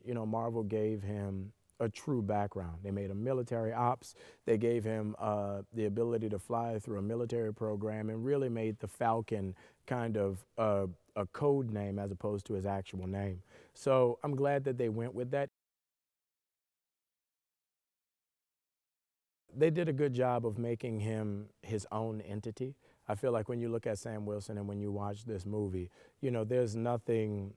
Marvel gave him a true background. They made him military ops. They gave him the ability to fly through a military program and really made the Falcon kind of a code name as opposed to his actual name. So I'm glad that they went with that. They did a good job of making him his own entity. I feel like when you look at Sam Wilson and when you watch this movie, there's nothing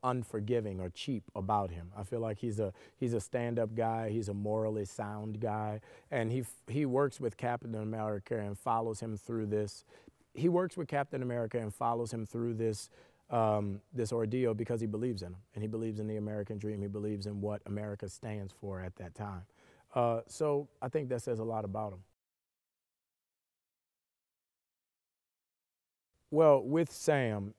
unforgiving or cheap about him. I feel like he's a stand-up guy. He's a morally sound guy, and he works with Captain America and follows him through this. He works with Captain America and follows him through this this ordeal because he believes in him, and he believes in the American dream. He believes in what America stands for at that time. So I think that says a lot about him. Well, with Sam,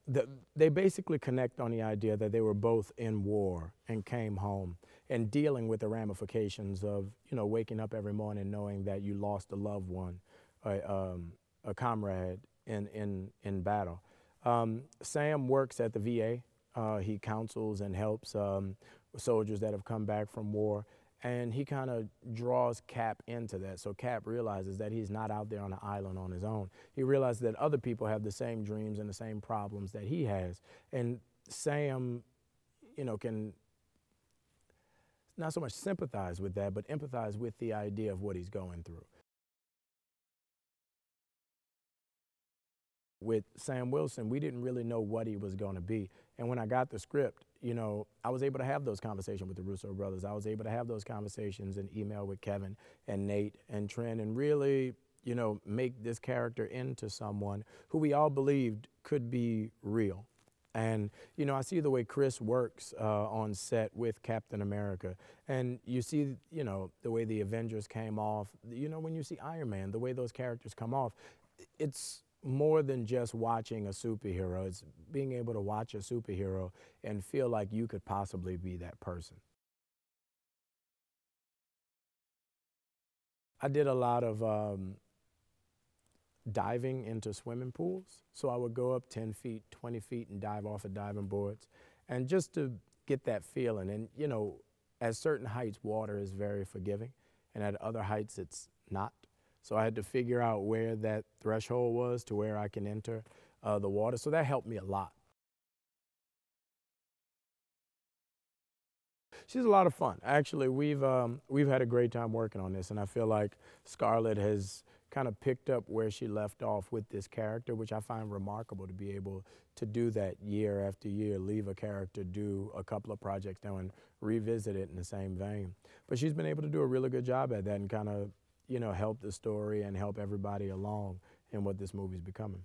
they basically connect on the idea that they were both in war and came home and dealing with the ramifications of, waking up every morning knowing that you lost a loved one, a comrade in battle. Sam works at the VA. He counsels and helps soldiers that have come back from war. And he kind of draws Cap into that. So Cap realizes that he's not out there on an island on his own. He realizes that other people have the same dreams and the same problems that he has. And Sam, can not so much sympathize with that, but empathize with the idea of what he's going through. With Sam Wilson, we didn't really know what he was going to be. And when I got the script, I was able to have those conversations with the Russo brothers. I was able to have those conversations in email with Kevin and Nate and Trent and really, make this character into someone who we all believed could be real. And, I see the way Chris works on set with Captain America. And you see, the way the Avengers came off. When you see Iron Man, the way those characters come off, it's more than just watching a superhero. It's being able to watch a superhero and feel like you could possibly be that person. I did a lot of diving into swimming pools. So I would go up 10 feet, 20 feet and dive off of diving boards. And just to get that feeling. And, at certain heights, water is very forgiving. And at other heights, it's not. So I had to figure out where that threshold was to where I can enter the water. So that helped me a lot. She's a lot of fun. Actually, we've had a great time working on this, and I feel like Scarlett has kind of picked up where she left off with this character, which I find remarkable to be able to do that year after year, leave a character, do a couple of projects now and revisit it in the same vein. But she's been able to do a really good job at that and kind of help the story and help everybody along in what this movie's becoming.